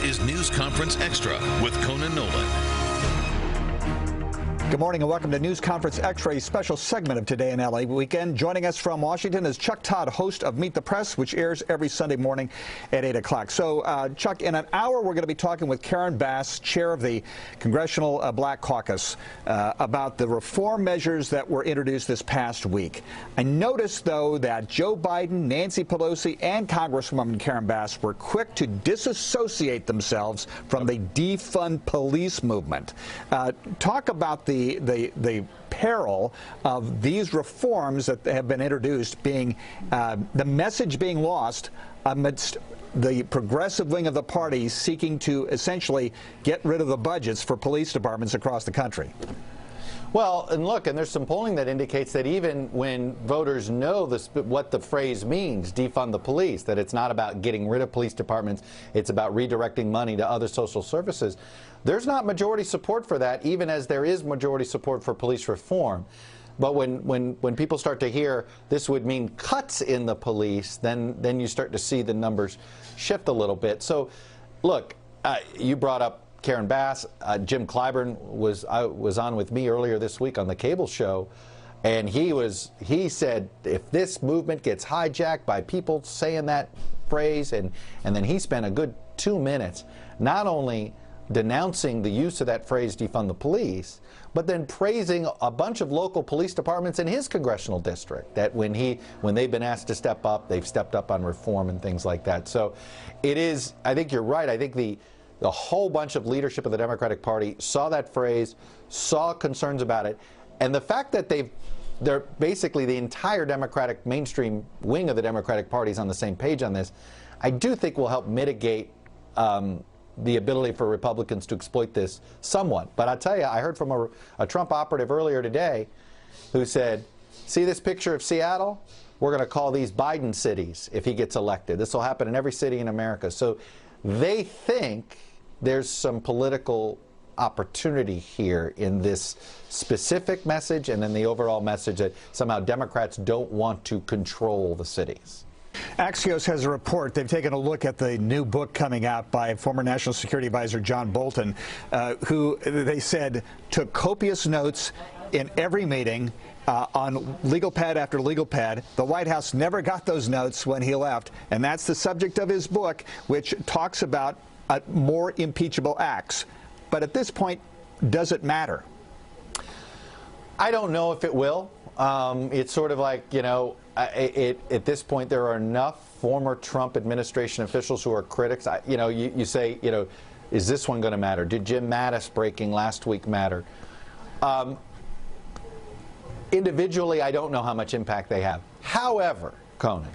is News Conference Extra with Conan Nolan. Good morning and welcome to News Conference Extra, a special segment of Today in LA Weekend. Joining us from Washington is Chuck Todd, host of Meet the Press, which airs every Sunday morning at 8 o'clock. So, Chuck, in an hour, we're going to be talking with Karen Bass, chair of the Congressional Black Caucus, about the reform measures that were introduced this past week. I noticed, though, that Joe Biden, Nancy Pelosi, and Congresswoman Karen Bass were quick to disassociate themselves from the defund police movement. Talk about the peril of these reforms that have been introduced being the message being lost amidst the progressive wing of the party seeking to essentially get rid of the budgets for police departments across the country. Well, and look, and there's some polling that indicates that even when voters know what the phrase means, defund the police, that it's not about getting rid of police departments, it's about redirecting money to other social services, there's not majority support for that, even as there is majority support for police reform. But when people start to hear this would mean cuts in the police, then you start to see the numbers shift a little bit. So, look, you brought up Karen Bass. Jim Clyburn was on with me earlier this week on the cable show, and he said if this movement gets hijacked by people saying that phrase, and then he spent a good 2 minutes not only denouncing the use of that phrase defund the police, but then praising a bunch of local police departments in his congressional district, that when they've been asked to step up, they've stepped up on reform and things like that. So it is, I think you're right, I think the whole bunch of leadership of the Democratic Party saw that phrase, saw concerns about it, and the fact that they're basically the entire Democratic mainstream wing of the Democratic Party is on the same page on this, I do think will help mitigate the ability for Republicans to exploit this somewhat. But I tell you, I heard from a Trump operative earlier today who said, see this picture of Seattle? We're going to call these Biden cities if he gets elected. This will happen in every city in America. So they think there's some political opportunity here in this specific message and in the overall message that somehow Democrats don't want to control the cities. Axios has a report. They've taken a look at the new book coming out by former National Security Advisor John Bolton, who they said took copious notes in every meeting on legal pad after legal pad. The White House never got those notes when he left, and that's the subject of his book, which talks about more impeachable acts. But at this point, does it matter? I don't know if it will. It's sort of like, you know, at this point, there are enough former Trump administration officials who are critics. You say, you know, is this one going to matter? Did Jim Mattis breaking last week matter? Individually, I don't know how much impact they have. However, Conan,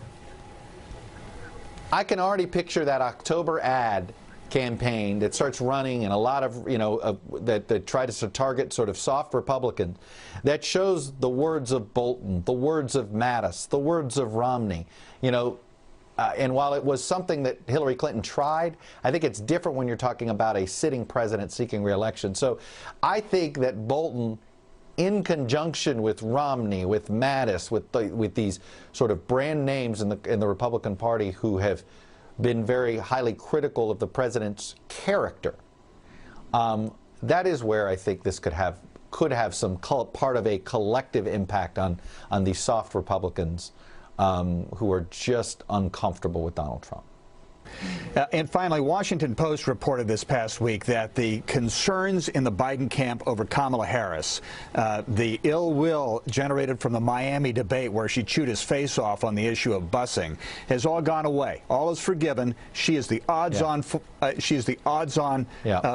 I can already picture that October ad campaign that starts running and a lot of, that try to target sort of soft Republicans, that shows the words of Bolton, the words of Mattis, the words of Romney, and while it was something that Hillary Clinton tried, I think it's different when you're talking about a sitting president seeking re-election. So I think that Bolton, in conjunction with Romney, with Mattis, with these sort of brand names in the Republican Party who have been very highly critical of the president's character, that is where I think this could have some part of a collective impact on these soft Republicans who are just uncomfortable with Donald Trump. And finally, Washington Post reported this past week that the concerns in the Biden camp over Camilla Harris, the ill will generated from the Miami debate where she chewed his face off on the issue of busing, has all gone away. All is forgiven. She is the odds-on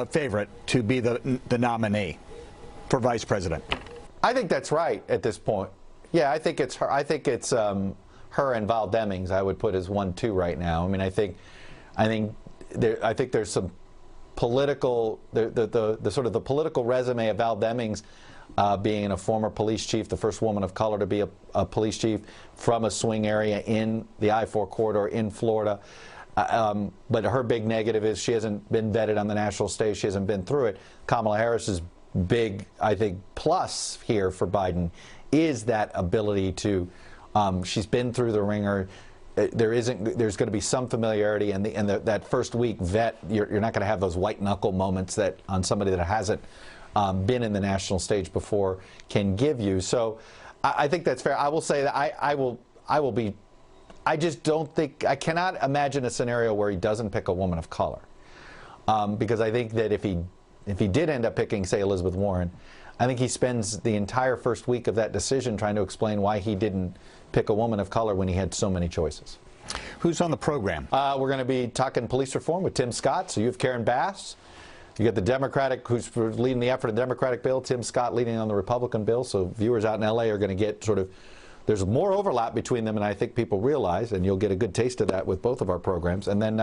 favorite to be the nominee for vice president. I think that's right at this point. Yeah, I think it's her. I think it's her and Val Demings. I would put as 1-2 right now. I mean, I think there's some political, the sort of the political resume of Val Demings being a former police chief, the first woman of color to be a police chief from a swing area in the I-4 corridor in Florida. But her big negative is she hasn't been vetted on the national stage. She hasn't been through it. Kamala Harris's big, I think, plus here for Biden is that ability to, she's been through the ringer. there's going to be some familiarity, and that first week vet, you're not going to have those white knuckle moments that on somebody that hasn't been in the national stage before can give you. So I think that's fair. I will say that I just don't think, I cannot imagine a scenario where he doesn't pick a woman of color, because I think that if he did end up picking, say, Elizabeth Warren, I think he spends the entire first week of that decision trying to explain why he didn't pick a woman of color when he had so many choices. Who's on the program? We're going to be talking police reform with Tim Scott. So you have Karen Bass. You got the Democratic, who's leading the effort in the Democratic bill, Tim Scott leading on the Republican bill. So viewers out in L.A. are going to get sort of, there's more overlap between them than I think people realize, and you'll get a good taste of that with both of our programs. And then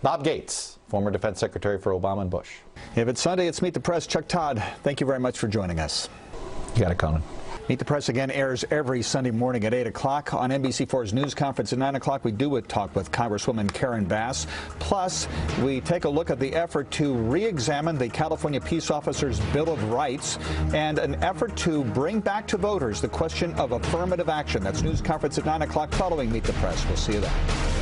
Bob Gates, former defense secretary for Obama and Bush. If it's Sunday, it's Meet the Press. Chuck Todd, thank you very much for joining us. You got it, Conan. Meet the Press again airs every Sunday morning at 8 o'clock. On NBC4's News Conference at 9 o'clock, we do a talk with Congresswoman Karen Bass. Plus, we take a look at the effort to re-examine the California Peace Officers' Bill of Rights and an effort to bring back to voters the question of affirmative action. That's News Conference at 9 o'clock following Meet the Press. We'll see you then.